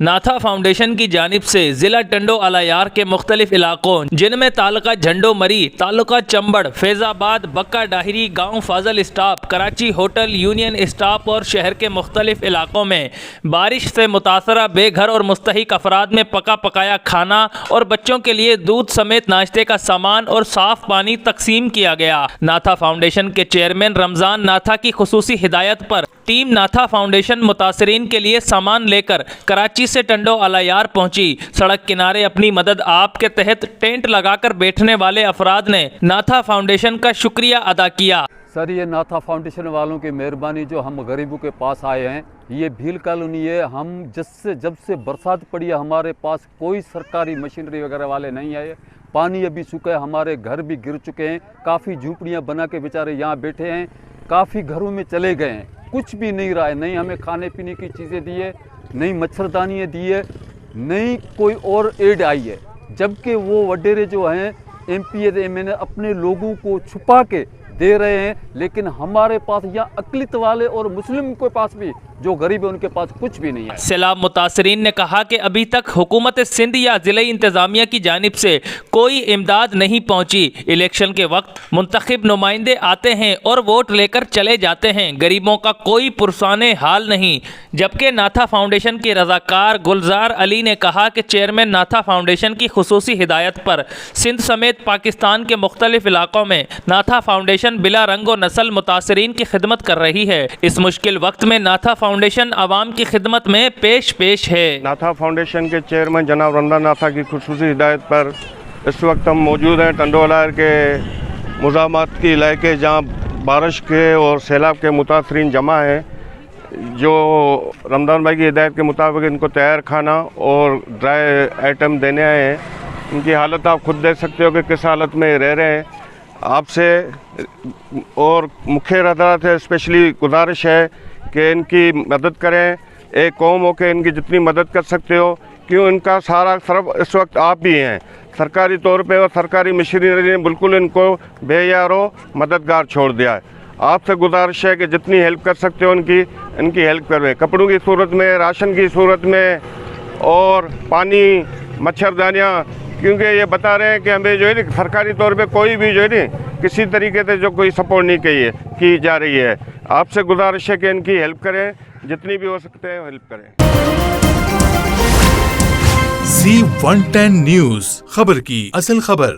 ناتھا foundation کی جانب سے ضلع ٹنڈو الایار کے مختلف علاقوں جن میں تعلقہ جھنڈو مری، تعلقہ چمبڑ، فیض آباد، بکا ڈاہری، گاؤں فاضل stop, Karachi hotel union stop اور شہر کے مختلف علاقوں میں بارش سے متاثرہ بے گھر اور مستحق افراد میں پکا پکایا کھانا اور بچوں کے لیے دودھ سمیت ناشتے کا سامان اور صاف پانی تقسیم کیا گیا۔ ناتھا فاؤنڈیشن کے چیئرمین رمضان ناتھا کی خصوصی ہدایت پر ٹیم ناتھا فاؤنڈیشن متاثرین کے لیے سامان لے کر کراچی سے ٹنڈو الایار پہنچی۔ سڑک کنارے اپنی مدد آپ کے تحت ٹینٹ لگا کر بیٹھنے والے افراد نے ناتھا فاؤنڈیشن کا شکریہ ادا کیا۔ سر، یہ ناتھا فاؤنڈیشن والوں کی مہربانی جو ہم غریبوں کے پاس آئے ہیں۔ یہ بھیل کالونی ہے۔ ہم جب سے برسات پڑی ہے ہمارے پاس کوئی سرکاری مشینری وغیرہ والے نہیں آئے۔ پانی ابھی سوکھا ہے، ہمارے گھر بھی گر چکے ہیں، کافی جھونپڑیاں بنا کے بیچارے یہاں بیٹھے ہیں، کافی گھروں میں چلے گئے ہیں، کچھ بھی نہیں رہا ہے۔ نہیں ہمیں کھانے پینے کی چیزیں دی ہے، نہیں مچھردانیاں دی ہے، نہیں کوئی اور ایڈ آئی ہے۔ جبکہ وہ وڈیرے جو ہیں ایم پی ایم این اے اپنے لوگوں کو چھپا کے دے رہے ہیں، لیکن ہمارے پاس یہاں اقلیت والے اور مسلم کے پاس بھی جو غریب ہیں ان کے پاس کچھ بھی نہیں ہے۔ سیلاب متاثرین نے کہا کہ ابھی تک حکومت سندھ یا ضلعی انتظامیہ کی جانب سے کوئی امداد نہیں پہنچی۔ الیکشن کے وقت منتخب نمائندے آتے ہیں اور ووٹ لے کر چلے جاتے ہیں، غریبوں کا کوئی پرسان حال نہیں۔ جبکہ ناتھا فاؤنڈیشن کی رضاکار گلزار علی نے کہا کہ چیئرمین ناتھا فاؤنڈیشن کی خصوصی ہدایت پر سندھ سمیت پاکستان کے مختلف علاقوں میں ناتھا فاؤنڈیشن بلا رنگ و نسل متاثرین کی خدمت کر رہی ہے۔ اس مشکل وقت میں ناتھا فاؤنڈیشن عوام کی خدمت میں پیش ہے۔ ناتھا فاؤنڈیشن کے چیئرمین جناب رمضان ناتھا کی خصوصی ہدایت پر اس وقت ہم موجود ہیں ٹنڈو الایار کے مزاحمت کے علاقے جہاں بارش کے اور سیلاب کے متاثرین جمع ہیں۔ جو رمضان بھائی کی ہدایت کے مطابق ان کو تیار کھانا اور ڈرائی آئٹم دینے آئے ہیں۔ ان کی حالت آپ خود دیکھ سکتے ہو کہ کس حالت میں رہ رہے ہیں۔ آپ سے اور مکھیہ حضرات سے اسپیشلی گزارش ہے کہ ان کی مدد کریں۔ ایک قوم ہو کے ان کی جتنی مدد کر سکتے ہو، کیوں ان کا سارا صرف اس وقت آپ بھی ہیں۔ سرکاری طور پہ اور سرکاری مشینری نے بالکل ان کو بے یار و مددگار چھوڑ دیا ہے۔ آپ سے گزارش ہے کہ جتنی ہیلپ کر سکتے ہو ان کی ہیلپ کریں، کپڑوں کی صورت میں، راشن کی صورت میں اور پانی، مچھردانیاں، کیونکہ یہ بتا رہے ہیں کہ ہمیں جو ہے سرکاری طور پہ کوئی بھی جو ہے کسی طریقے سے جو کوئی سپورٹ نہیں کی جا رہی ہے۔ آپ سے گزارش ہے کہ ان کی ہیلپ کریں، جتنی بھی ہو سکتے ہیں ہیلپ کریں۔ Z110 نیوز، خبر کی اصل خبر۔